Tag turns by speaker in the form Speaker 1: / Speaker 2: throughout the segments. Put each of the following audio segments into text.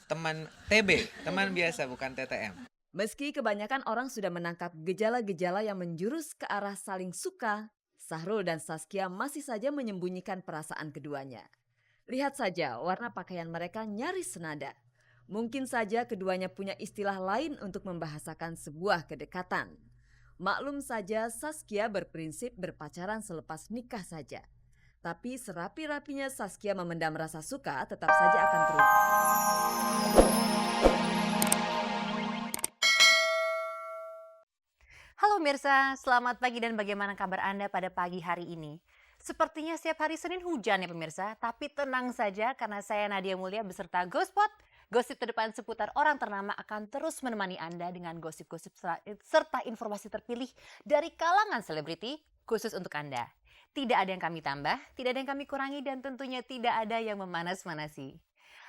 Speaker 1: Teman TB, teman biasa bukan TTM.
Speaker 2: Meski kebanyakan orang sudah menangkap gejala-gejala yang menjurus ke arah saling suka, Sahrul dan Saskia masih saja menyembunyikan perasaan keduanya. Lihat saja warna pakaian mereka nyaris senada. Mungkin saja keduanya punya istilah lain untuk membahasakan sebuah kedekatan. Maklum saja Saskia berprinsip berpacaran selepas nikah saja. Tapi serapi-rapinya Saskia memendam rasa suka tetap saja akan terungkap.
Speaker 3: Halo Mirsa, selamat pagi dan bagaimana kabar Anda pada pagi hari ini? Sepertinya setiap hari Senin hujan ya pemirsa, tapi tenang saja karena saya Nadia Mulia beserta Ghospot. Gosip terdepan seputar orang ternama akan terus menemani Anda dengan gosip-gosip serta informasi terpilih dari kalangan selebriti khusus untuk Anda. Tidak ada yang kami tambah, tidak ada yang kami kurangi dan tentunya tidak ada yang memanas-manasi.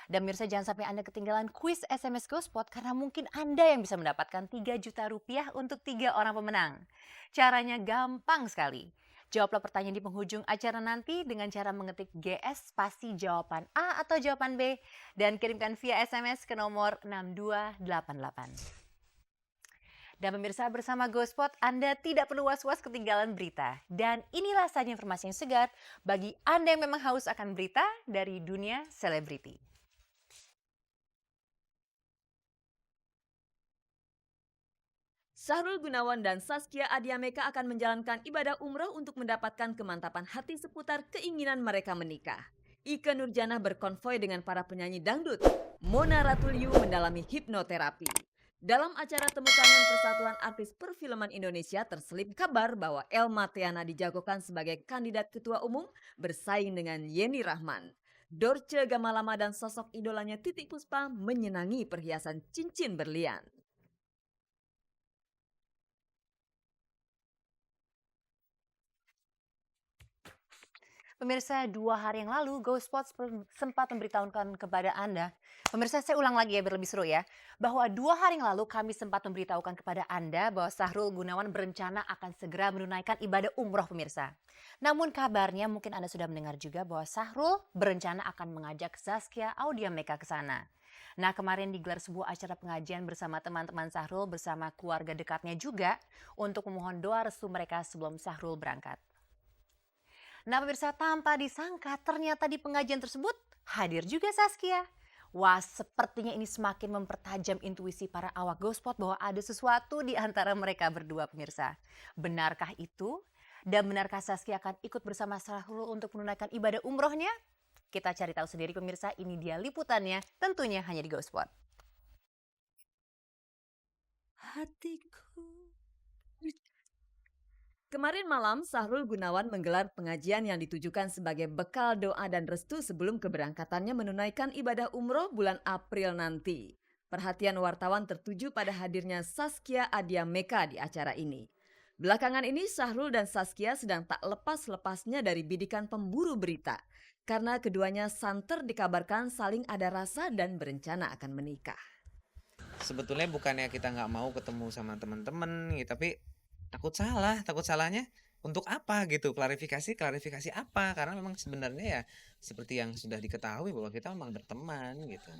Speaker 3: Dan Mirsa jangan sampai Anda ketinggalan kuis SMS Ghospot karena mungkin Anda yang bisa mendapatkan 3 juta rupiah untuk 3 orang pemenang. Caranya gampang sekali. Jawablah pertanyaan di penghujung acara nanti dengan cara mengetik GS spasi jawaban A atau jawaban B dan kirimkan via SMS ke nomor 6288. Dan pemirsa bersama Ghospot, Anda tidak perlu was-was ketinggalan berita. Dan inilah saja informasi yang segar bagi Anda yang memang haus akan berita dari dunia selebriti.
Speaker 2: Sahrul Gunawan dan Saskia Adiameka akan menjalankan ibadah umroh untuk mendapatkan kemantapan hati seputar keinginan mereka menikah. Ike Nurjanah berkonvoi dengan para penyanyi dangdut. Mona Ratuliu mendalami hipnoterapi. Dalam acara Temu Tangan Persatuan Artis Perfilman Indonesia terselip kabar bahwa Elma Theana dijagokan sebagai kandidat ketua umum bersaing dengan Yeni Rahman. Dorce Gamalama dan sosok idolanya Titiek Puspa menyenangi perhiasan cincin berlian.
Speaker 3: Pemirsa, 2 hari yang lalu Ghospot sempat memberitahukan kepada Anda. Pemirsa, saya ulang lagi ya biar lebih seru ya. Bahwa 2 hari yang lalu kami sempat memberitahukan kepada Anda bahwa Sahrul Gunawan berencana akan segera menunaikan ibadah umroh pemirsa. Namun kabarnya mungkin Anda sudah mendengar juga bahwa Sahrul berencana akan mengajak Saskia Adiameka ke sana. Nah, kemarin digelar sebuah acara pengajian bersama teman-teman Sahrul bersama keluarga dekatnya juga untuk memohon doa restu mereka sebelum Sahrul berangkat. Nah pemirsa, tanpa disangka ternyata di pengajian tersebut hadir juga Saskia. Wah, sepertinya ini semakin mempertajam intuisi para awak Ghospot bahwa ada sesuatu di antara mereka berdua pemirsa. Benarkah itu? Dan benarkah Saskia akan ikut bersama Sahrul untuk menunaikan ibadah umrohnya? Kita cari tahu sendiri pemirsa, ini dia liputannya tentunya hanya di Ghospot.
Speaker 2: Hatiku. Kemarin malam Sahrul Gunawan menggelar pengajian yang ditujukan sebagai bekal doa dan restu sebelum keberangkatannya menunaikan ibadah umroh bulan April nanti. Perhatian wartawan tertuju pada hadirnya Saskia Adiameka di acara ini. Belakangan ini Sahrul dan Saskia sedang tak lepas-lepasnya dari bidikan pemburu berita. Karena keduanya santer dikabarkan saling ada rasa dan berencana akan menikah.
Speaker 1: Sebetulnya bukannya kita nggak mau ketemu sama teman-teman gitu, tapi takut salahnya untuk apa gitu, klarifikasi apa, karena memang sebenarnya ya seperti yang sudah diketahui bahwa kita memang berteman gitu.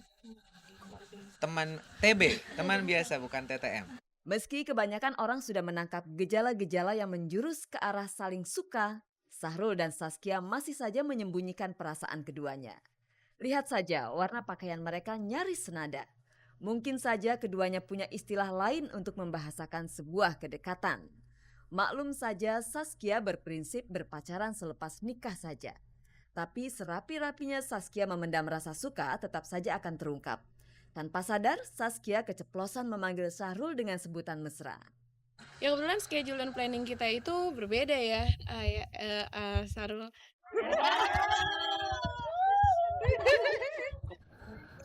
Speaker 1: Teman TB, teman biasa bukan TTM.
Speaker 2: Meski kebanyakan orang sudah menangkap gejala-gejala yang menjurus ke arah saling suka, Sahrul dan Saskia masih saja menyembunyikan perasaan keduanya. Lihat saja warna pakaian mereka nyaris senada. Mungkin saja keduanya punya istilah lain untuk membahasakan sebuah kedekatan. Maklum saja Saskia berprinsip berpacaran selepas nikah saja. Tapi serapi-rapinya Saskia memendam rasa suka tetap saja akan terungkap. Tanpa sadar, Saskia keceplosan memanggil Sahrul dengan sebutan mesra.
Speaker 4: Ya kebetulan schedule dan planning kita itu berbeda ya, Sarul.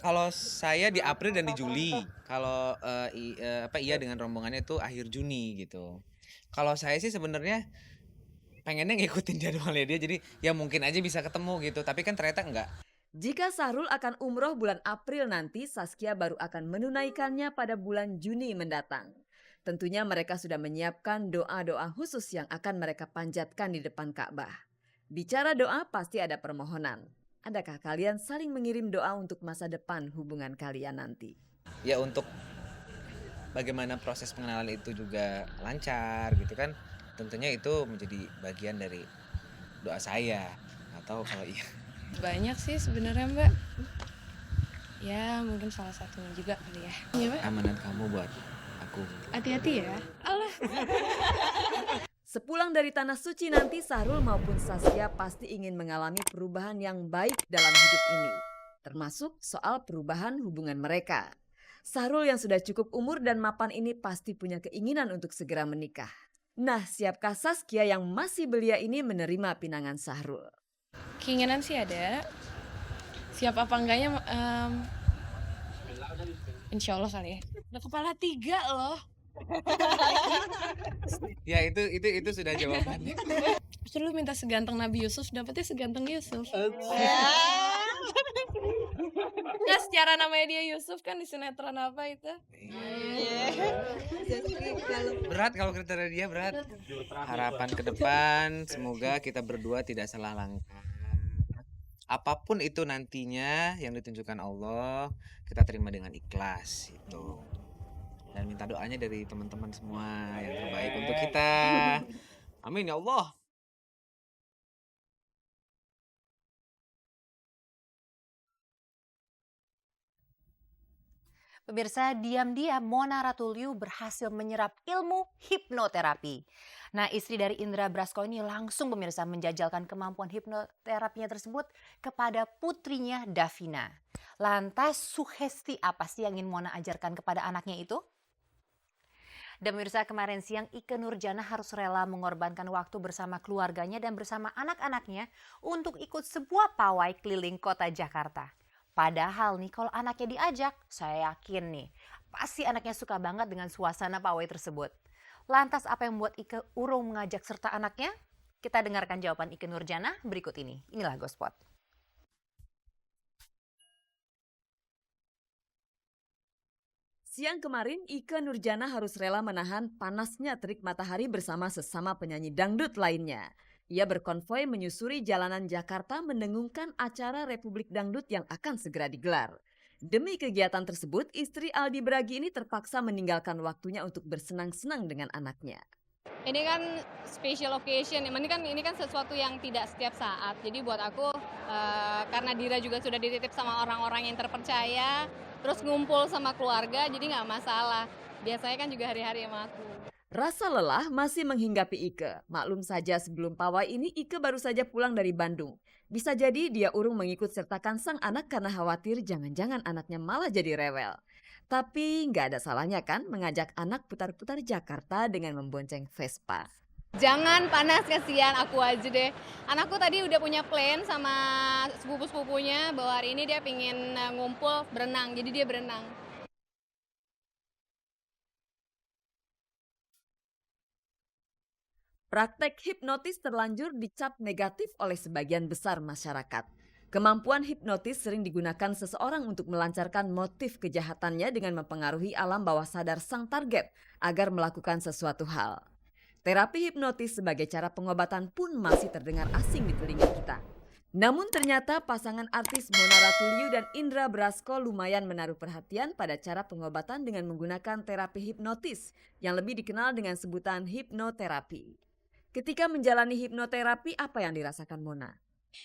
Speaker 1: Kalau saya di April dan di Juli, kalau iya dengan rombongannya itu akhir Juni gitu. Kalau saya sih sebenarnya pengennya ngikutin jadwalnya dia, jadi ya mungkin aja bisa ketemu gitu, tapi kan ternyata enggak.
Speaker 2: Jika Sahrul akan umroh bulan April nanti, Saskia baru akan menunaikannya pada bulan Juni mendatang. Tentunya mereka sudah menyiapkan doa-doa khusus yang akan mereka panjatkan di depan Ka'bah. Bicara doa pasti ada permohonan. Adakah kalian saling mengirim doa untuk masa depan hubungan kalian nanti?
Speaker 1: Ya untuk bagaimana proses pengenalan itu juga lancar gitu kan, tentunya itu menjadi bagian dari doa saya. Nggak tahu kalau iya.
Speaker 4: Banyak sih sebenarnya Mbak. Ya mungkin salah satunya juga kali ya. Iya Mbak.
Speaker 1: Amanan kamu buat aku.
Speaker 4: Hati-hati ya. Alah.
Speaker 2: Sepulang dari Tanah Suci nanti Sahrul maupun Saskia pasti ingin mengalami perubahan yang baik dalam hidup ini. Termasuk soal perubahan hubungan mereka. Sahrul yang sudah cukup umur dan mapan ini pasti punya keinginan untuk segera menikah. Nah, siapkah Saskia yang masih belia ini menerima pinangan Sahrul?
Speaker 4: Keinginan sih ada. Siap apa enggaknya insya Allah kali ya. Udah kepala 3 loh.
Speaker 1: Ya itu sudah jawabannya.
Speaker 4: Terus lu minta seganteng Nabi Yusuf, dapetnya seganteng Yusuf. Nah, secara namanya dia Yusuf kan di sinetron apa itu?
Speaker 1: Berat kalau kriteria dia berat. Harapan ke depan semoga kita berdua tidak salah langkah. Apapun itu nantinya yang ditunjukkan Allah, kita terima dengan ikhlas itu. Dan minta doanya dari teman-teman semua yang terbaik untuk kita. Amin ya Allah.
Speaker 3: Pemirsa, diam-diam Mona Ratuliu berhasil menyerap ilmu hipnoterapi. Nah, istri dari Indra Brasko ini langsung pemirsa menjajalkan kemampuan hipnoterapinya tersebut kepada putrinya Davina. Lantas sugesti apa sih yang ingin Mona ajarkan kepada anaknya itu? Dan pemirsa, kemarin siang Ikke Nurjana harus rela mengorbankan waktu bersama keluarganya dan bersama anak-anaknya untuk ikut sebuah pawai keliling kota Jakarta. Padahal nih kalau anaknya diajak, saya yakin nih pasti anaknya suka banget dengan suasana pawai tersebut. Lantas apa yang membuat Ikke urung mengajak serta anaknya? Kita dengarkan jawaban Ikke Nurjana berikut ini. Inilah Gospot.
Speaker 2: Siang kemarin, Ikke Nurjana harus rela menahan panasnya terik matahari bersama sesama penyanyi dangdut lainnya. Ia berkonvoi menyusuri jalanan Jakarta mendengungkan acara Republik Dangdut yang akan segera digelar. Demi kegiatan tersebut, istri Aldi Bragi ini terpaksa meninggalkan waktunya untuk bersenang-senang dengan anaknya.
Speaker 5: Ini kan special occasion, ini kan sesuatu yang tidak setiap saat. Jadi buat aku, karena Dira juga sudah dititip sama orang-orang yang terpercaya, terus ngumpul sama keluarga, jadi nggak masalah. Biasanya kan juga hari-hari sama aku.
Speaker 2: Rasa lelah masih menghinggapi Ikke. Maklum saja sebelum pawai ini Ikke baru saja pulang dari Bandung. Bisa jadi dia urung mengikut sertakan sang anak karena khawatir jangan-jangan anaknya malah jadi rewel. Tapi nggak ada salahnya kan mengajak anak putar-putar Jakarta dengan membonceng Vespa.
Speaker 5: Jangan panas, kasihan aku aja deh. Anakku tadi udah punya plan sama sepupu-sepupunya bahwa hari ini dia pingin ngumpul berenang, jadi dia berenang.
Speaker 2: Praktek hipnotis terlanjur dicap negatif oleh sebagian besar masyarakat. Kemampuan hipnotis sering digunakan seseorang untuk melancarkan motif kejahatannya dengan mempengaruhi alam bawah sadar sang target agar melakukan sesuatu hal. Terapi hipnotis sebagai cara pengobatan pun masih terdengar asing di telinga kita. Namun ternyata pasangan artis Mona Ratuliu dan Indra Brasko lumayan menaruh perhatian pada cara pengobatan dengan menggunakan terapi hipnotis yang lebih dikenal dengan sebutan hipnoterapi. Ketika menjalani hipnoterapi, apa yang dirasakan Mona?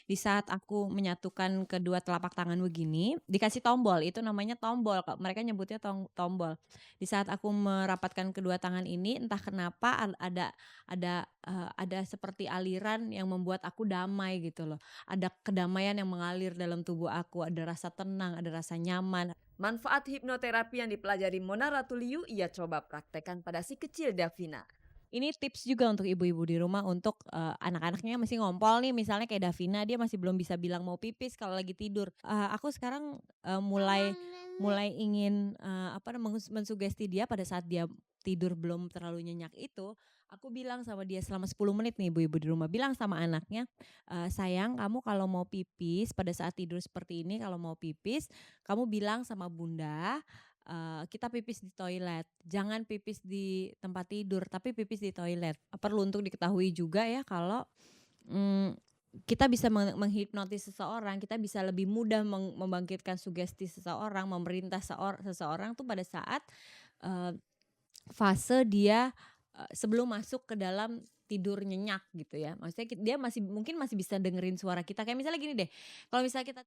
Speaker 6: Di saat aku menyatukan kedua telapak tangan begini, dikasih tombol, itu namanya tombol, mereka nyebutnya tombol. Di saat aku merapatkan kedua tangan ini, entah kenapa ada seperti aliran yang membuat aku damai gitu loh. Ada kedamaian yang mengalir dalam tubuh aku, ada rasa tenang, ada rasa nyaman.
Speaker 2: Manfaat hipnoterapi yang dipelajari Mona Ratuliu ia coba praktekkan pada si kecil Davina.
Speaker 6: Ini tips juga untuk ibu-ibu di rumah untuk anak-anaknya masih ngompol nih, misalnya kayak Davina, dia masih belum bisa bilang mau pipis kalau lagi tidur. Aku sekarang mulai ingin mensugesti dia pada saat dia tidur belum terlalu nyenyak itu. Aku bilang sama dia selama 10 menit nih ibu-ibu di rumah, bilang sama anaknya, sayang kamu kalau mau pipis pada saat tidur seperti ini, kalau mau pipis kamu bilang sama bunda, kita pipis di toilet, jangan pipis di tempat tidur, tapi pipis di toilet. Perlu untuk diketahui juga ya kalau kita bisa menghipnotis seseorang, kita bisa lebih mudah membangkitkan sugesti seseorang, memerintah seseorang tuh pada saat fase dia sebelum masuk ke dalam tidur nyenyak gitu ya. Maksudnya dia mungkin masih bisa dengerin suara kita. Kayak misalnya gini deh, kalau misalnya kita